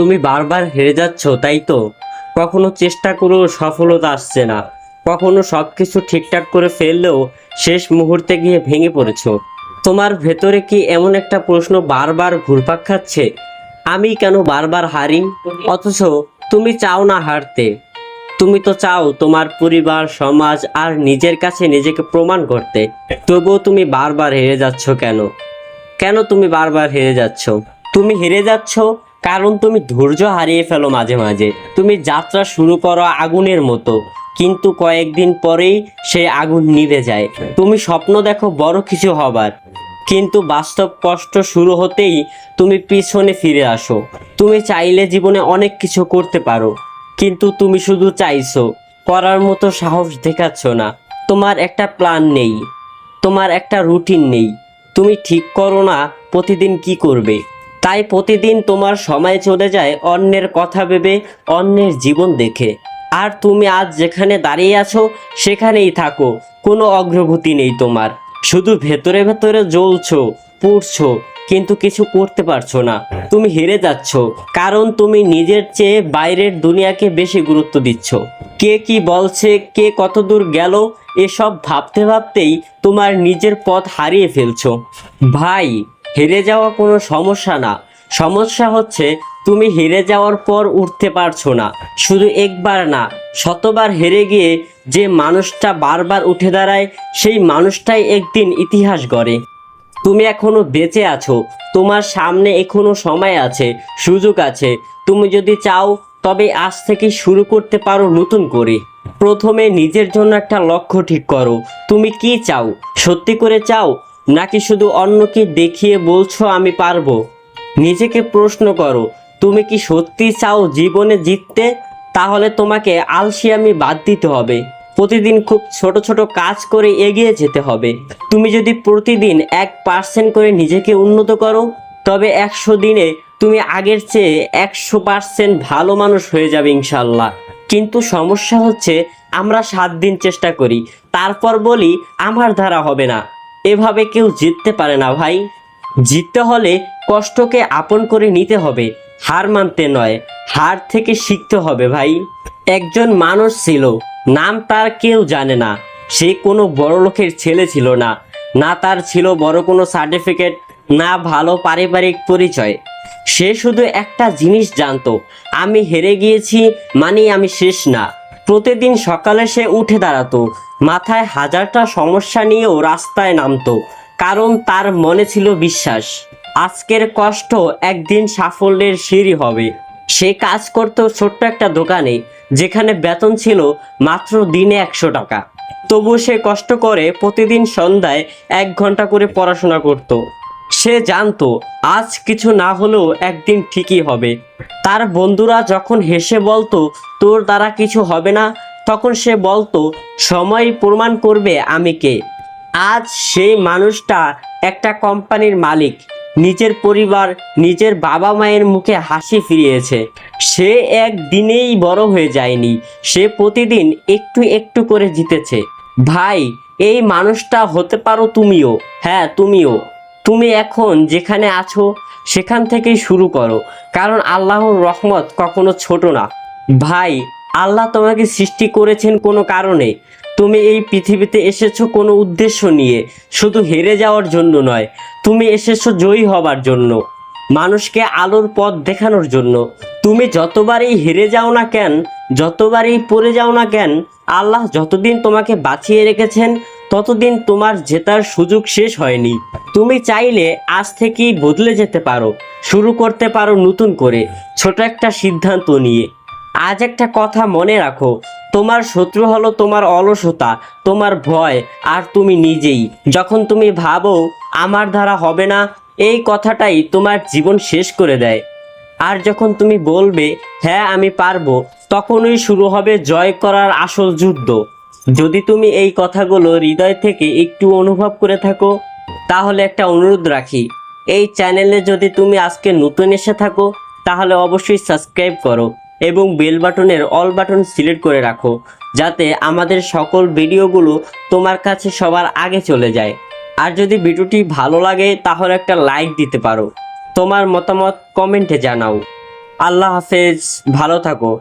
তুমি বারবার হেরে যাচ্ছ, তাই তো? কখনো চেষ্টা করেও সফলতা আসছে না, কখনো সবকিছু ঠিকঠাক করে ফেললেও শেষ মুহূর্তে গিয়ে ভেঙে পড়েছো। তোমার ভেতরে কি এমন একটা প্রশ্ন বারবার ঘুরপাক খাচ্ছে, আমি কেন বারবার হারি? অথচ তুমি চাও না হারতে। তুমি তো চাও তোমার পরিবার, সমাজ আর নিজের কাছে নিজেকে প্রমাণ করতে। তবুও তুমি বারবার হেরে যাচ্ছ কেন? কেন তুমি বারবার হেরে যাচ্ছ? তুমি হেরে যাচ্ছ কারণ তুমি ধৈর্য হারিয়ে ফেলো মাঝে মাঝে। তুমি যাত্রা শুরু করো আগুনের মতো, কিন্তু কয়েকদিন পরেই সেই আগুন নিভে যায়। তুমি স্বপ্ন দেখো বড় কিছু হবার, কিন্তু বাস্তব কষ্ট শুরু হতেই তুমি পিছনে ফিরে আসো। তুমি চাইলে জীবনে অনেক কিছু করতে পারো, কিন্তু তুমি শুধু চাইছো, করার মতো সাহস দেখাচ্ছ না। তোমার একটা প্ল্যান নেই, তোমার একটা রুটিন নেই। তুমি ঠিক করো না প্রতিদিন কি করবে, তাই প্রতিদিন তোমার সময় চলে যায় অন্যের কথা ভেবে, অন্যের জীবন দেখে। আর তুমি আজ যেখানে দাঁড়িয়ে আছো সেখানেই থাকো, কোনো অগ্রগতি নেই তোমার। শুধু ভেতরে ভেতরে জ্বলছো, পুড়ছো, কিন্তু কিছু করতে পারছো না। তুমি হেরে যাচ্ছ কারণ তুমি নিজের চেয়ে বাইরের দুনিয়াকে বেশি গুরুত্ব দিচ্ছ। কে কি বলছে, কে কত দূর গেল, এসব ভাবতে ভাবতেই তোমার নিজের পথ হারিয়ে ফেলছো। ভাই, হেরে যাওয়া কোনো সমস্যা না, সমস্যা হচ্ছে তুমি হেরে যাওয়ার পর উঠতে পারছো না। শুধু একবার না, শতবার হেরে গিয়ে যে মানুষটা বারবার উঠে দাঁড়ায়, সেই মানুষটাই একদিন ইতিহাস গড়ে। তুমি এখনো বেঁচে আছো, তোমার সামনে এখনো সময় আছে, সুযোগ আছে। তুমি যদি চাও তবে আজ থেকে শুরু করতে পারো নতুন করে। প্রথমে নিজের জন্য একটা লক্ষ্য ঠিক করো। তুমি কি চাও? সত্যি করে চাও, নাকি শুধু অন্যকে দেখিয়ে বলছো আমি পারবো? নিজেকে প্রশ্ন করো, তুমি কি সত্যি চাও জীবনে জিততে? তাহলে তোমাকে আলসিয়ামি বাদ দিতে হবে। প্রতিদিন খুব ছোট ছোট কাজ করে এগিয়ে যেতে হবে। তুমি যদি প্রতিদিন 1% করে নিজেকে উন্নত করো, তবে 100 দিনে তুমি আগের চেয়ে 100% ভালো মানুষ হয়ে যাবে ইনশাল্লাহ। কিন্তু সমস্যা হচ্ছে আমরা 7 দিন চেষ্টা করি, তারপর বলি আমার দ্বারা হবে না। এভাবে কেউ জিততে পারে না ভাই। জিততে হলে কষ্টকে আপন করে নিতে হবে, হার মানতে নয়। হার থেকে শিখতে হবে ভাই। একজন মানুষ ছিল, নাম তার কেউ জানে না। সে কোনো বড় লোকের ছেলে ছিল না, না তার ছিল বড় কোনো সার্টিফিকেট, না ভালো পারিবারিক পরিচয়। সে শুধু একটা জিনিস জানতো, আমি হেরে গিয়েছি মানে আমি শেষ না। প্রতিদিন সকালে সে উঠে দাঁড়াতো, মাথায় হাজারটা সমস্যা নিয়েও রাস্তায় নামতো, কারণ তার মনে ছিল বিশ্বাস, আজকের কষ্ট একদিন সাফল্যের সিঁড়ি হবে। সে কাজ করত ছোট্ট একটা দোকানে, যেখানে বেতন ছিল মাত্র দিনে 100 টাকা। তবু সে কষ্ট করে প্রতিদিন সন্ধ্যায় 1 ঘন্টা করে পড়াশোনা করত। সে জানতো আজ কিছু না হলেও একদিন ঠিকই হবে। তার বন্ধুরা যখন হেসে বলতো তোর দ্বারা কিছু হবে না, তখন সে বলতো সময় প্রমাণ করবে আমি কে। আজ সেই মানুষটা একটা কোম্পানির মালিক, নিজের পরিবার, নিজের বাবা মায়ের মুখে হাসি ফিরিয়েছে। সে একদিনেই বড় হয়ে যায়নি, সে প্রতিদিন একটু একটু করে জিতেছে। ভাই, এই মানুষটা হতে পারো তুমিও। হ্যাঁ, তুমিও। তুমি এখন যেখানে আছো সেখান থেকেই শুরু করো, কারণ আল্লাহর রহমত কখনো ছোট না। ভাই, আল্লাহ তোমাকে সৃষ্টি করেছেন কোনো কারণে। তুমি এই পৃথিবীতে এসেছো কোনো উদ্দেশ্য নিয়ে, শুধু হেরে যাওয়ার জন্য নয়। তুমি এসেছো জয়ী হবার জন্য, মানুষকে আলোর পথ দেখানোর জন্য। তুমি যতবারই হেরে যাও না কেন, যতবারই পড়ে যাও না কেন, আল্লাহ যতদিন তোমাকে বাঁচিয়ে রেখেছেন ততদিন তোমার জেতার সুযোগ শেষ হয়নি। তুমি চাইলে আজ থেকেই বদলে যেতে পারো, শুরু করতে পারো নতুন করে, ছোট একটা সিদ্ধান্ত নিয়ে। আজ একটা কথা মনে রাখো, তোমার শত্রু হলো তোমার অলসতা, তোমার ভয়, আর তুমি নিজেই। যখন তুমি ভাবো আমার দ্বারা হবে না, এই কথাটাই তোমার জীবন শেষ করে দেয়। আর যখন তুমি বলবে হ্যাঁ আমি পারবো, তখনই শুরু হবে জয় করার আসল যুদ্ধ। যদি তুমি এই কথাগুলো হৃদয় থেকে একটু অনুভব করে থাকো, তাহলে একটা অনুরোধ রাখি, এই চ্যানেলে যদি তুমি আজকে নতুন এসে থাকো তাহলে অবশ্যই সাবস্ক্রাইব করো এবং বেল বাটনের অল বাটন সিলেক্ট করে রাখো, যাতে আমাদের সকল ভিডিওগুলো তোমার কাছে সবার আগে চলে যায়। আর যদি ভিডিওটি ভালো লাগে তাহলে একটা লাইক দিতে পারো, তোমার মতামত কমেন্টে জানাও। আল্লাহ হাফেজ, ভালো থাকো।